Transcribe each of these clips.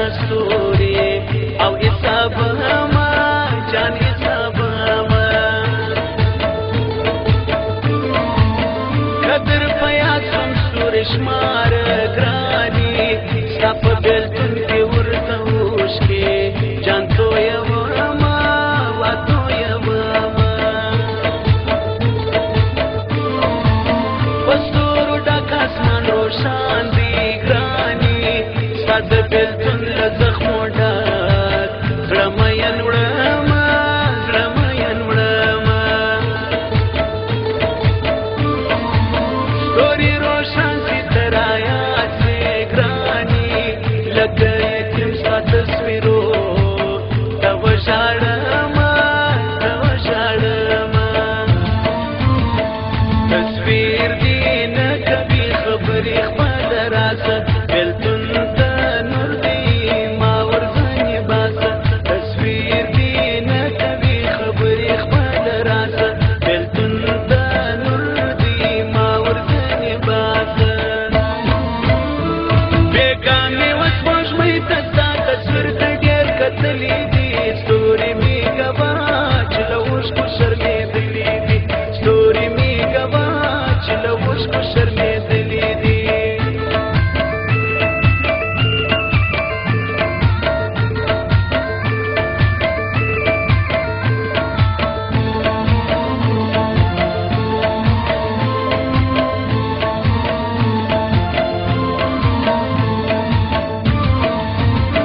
ستوري او حساب ما جان حساب ما قدر پیاد سم ستوري شمار ګراني ستا په بېلتون کې ورته اوښکې جان تویومه وا تویومه په ستورو ډک اسمان روښان دی ګراني ستا د بېلتون له زخمو ډک زړه مین وړمه زړه مین وړمه ستوري روښان سي تر آیات سي ګراني لکه یتیم ستا تصویرو ته وژاړمه ته وژاړمه تصویر دې نه کوي خبرې خپله راسه بېلتون ته نور دې ما ورځنې باسه تصویر دې نه کوي خبرې خپله راسه بېلتون ته نور دې ما ورځنې باسه بېګا مې وسپوږمۍ ته ستا تصویر ته ډېر کتلي دي ستوري مې ګواه چې له اوښکو شرمېدلي دي ستوري مې ګواه چې له اوښکو شرمېدلي دي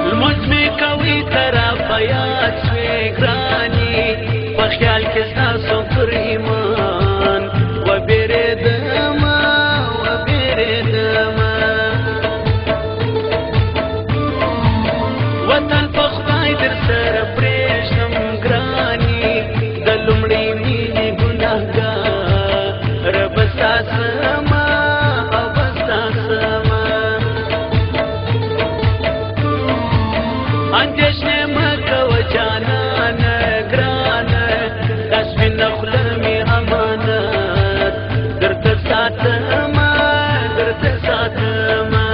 لمونځ مې کوي ته راپه یاد شوې ګراني په خیال کې ستاسو پر ایمان وبېرېدمه وبېرېدمه وطن په خدای در سره پرېږدم ګراني د لومړۍ مینې ګناهګاره به ستا سمه او به ستا سمه اندېښنې مه کوه جانانه ګرانه دا سپینه خوله مې امانت درته ساتمه درته ساتمه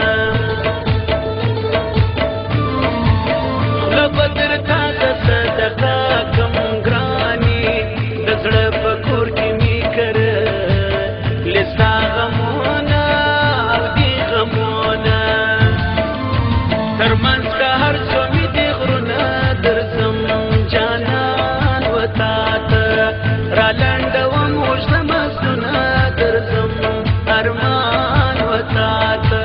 خوله به درته د صدقه کم ګراني د زړه په کور کې مې کرلې ستا غمونه او دې غمونه تر منځ که هر څو مې دې غرونه درځم جانان وتا ته رالنډوم اوږده مزلونه درځم ارمان وتا ته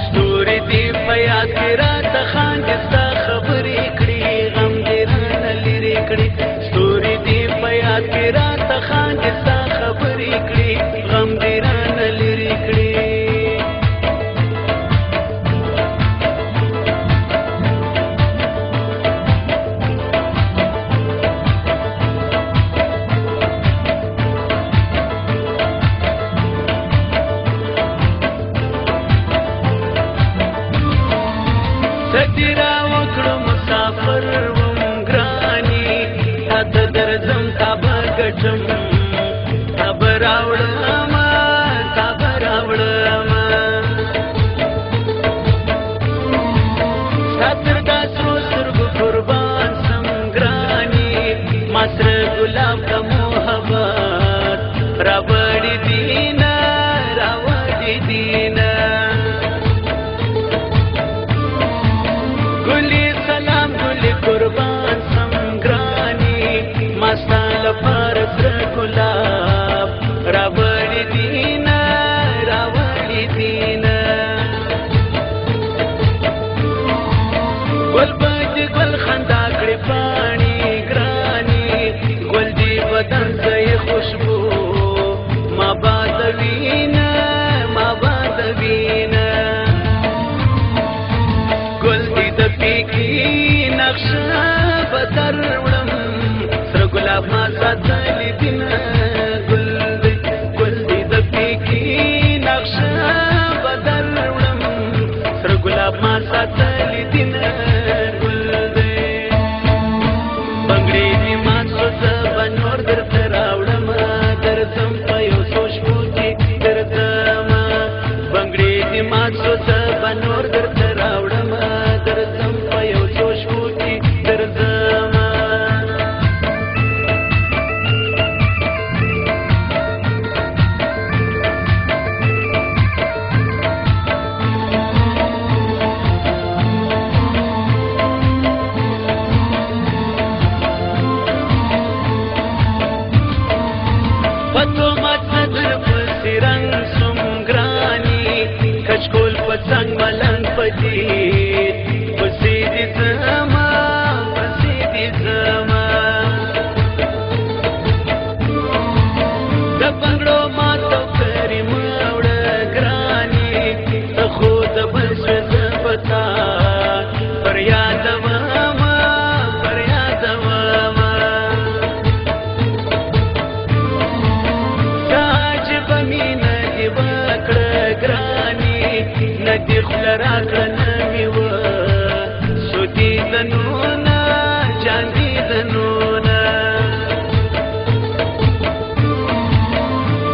ستوري دې په یاد کې راته خاندي ستا خبرې کړي غم دې رانه لرې کړي ستوري دې په یاد کې راته خاندي ستا خبرې کړي غم دې رانه لرې کړي سدی را وکړو مسافر وم ګراني تا درځم کعبه ګټم کعبه راوړمه کعبه راوړمه ستا تر دا سرو سترګو قربان سم ګراني ما سره ګلاب ته محبت راوړې دینه راوړې دینه ګلې سلام ګلې قربان سم ګراني ما ستا لپاره سره ګلاب راوړې دینه راوړې دینه ګل به دې ګل خندا کړې پاڼې ګراني ګل دې بدن ته یې خوشبو ما باد وینه ما باد وینه ګل دې د پیکي نقشه به در وړم سره ګلاب ما ساتلی دینه ګل دې د پیکي نقشه به در وړم سره ګلاب ما ساتلی دینه ګل دې بنګړې دې ما سوزه به نور درته راوړمه درځم په یو څو شپو کې درځمه بنګړې دې ما سوزه بدید پسې دې زما پسې دې زما د بنګړو ماتو کریم وړه ګراني ته خو د بل څه پتا پر یاد وما پر یاد وما ساج بمینه دی وکړه ګراني ندی خپل راکړه نوي و سودي دنونه جان دي دنونه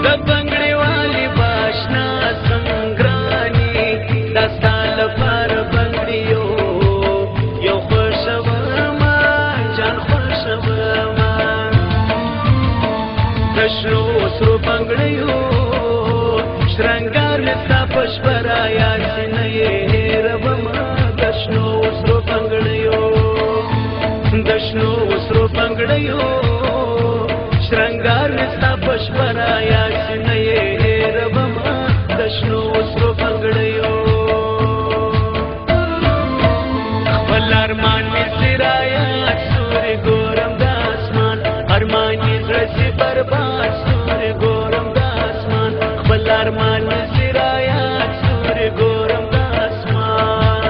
د بنګړې والی باشنا سنگراني دستا لپاره بنګړیو یو خوشوما جان خوشوما د شنو سرو بنګړیو شرنګار نستا پشپرا یاد نه یې ربما د شنو سرو بنګړیو د شنو سرو بنګړیو شرنګار نستا پشپرا یاد نه یې ربما د شنو سرو بنګړیو خپل ارمان می سرایات سوري ګورم د اسمان ارمان می زړه برباد سوري ګورم د اسمان خپل ارمان می سرایات سوري ګورم د اسمان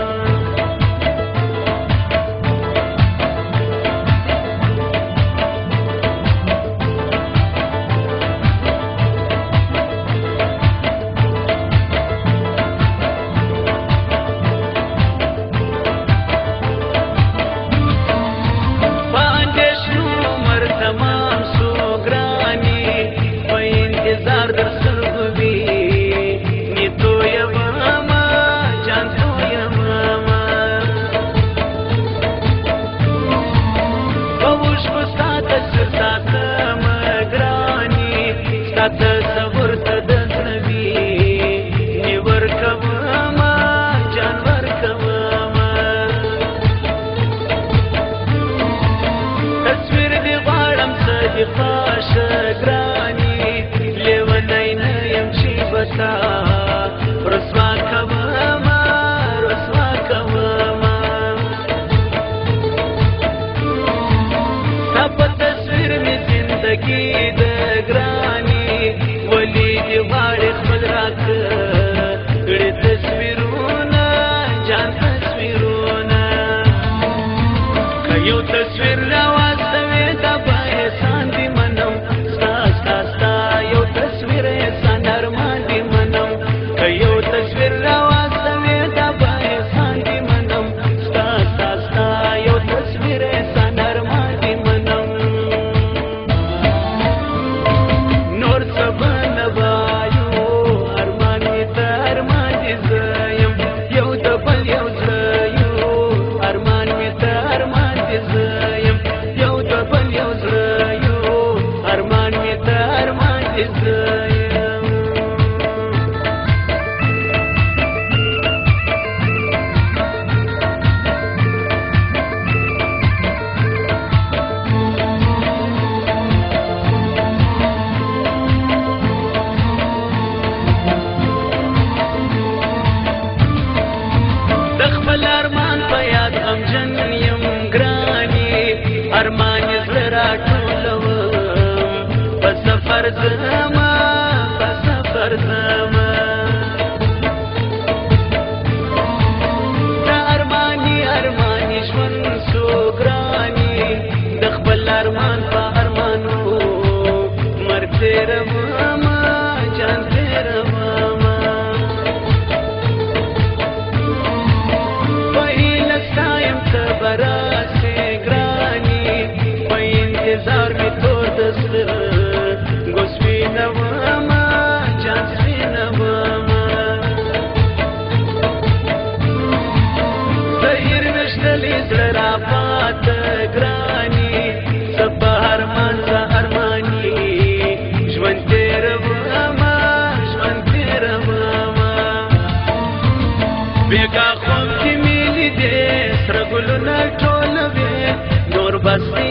تمام سو گرانی په انتظار در سرګوي ني تو یم ما جان تو یم ما پوش کو سات سات ما گرانی سات صبر تد نبی ني ورکم ما جان ورکم ما تصویر دی دی خاش گرانی لیونی نیم چی بتا رسوا کوما رسوا کوما سب تصویر می زندگی د گرانی ولی دی غاړي خپل راک کړي تصویرونه جان تصویرونه کيو تصویر راوستوي د ارمان زرا ټولو په سفر زما په سفر زما د ارماني ارماني ژوند سو ګراني د خپل ارمان په ارمانو مرګ تیر ماما جان تیر ماما पहिला सायम ته براسه انتظار می تور دسل گوسفی نواما جانسفی نواما زهیر نشتلی زر آفات گرانی سب ارمان زا ارمانی جوان تیر واما جوان تیر واما بیگا خوب کی میلی دی سرگلو نا ټولوی نور بستی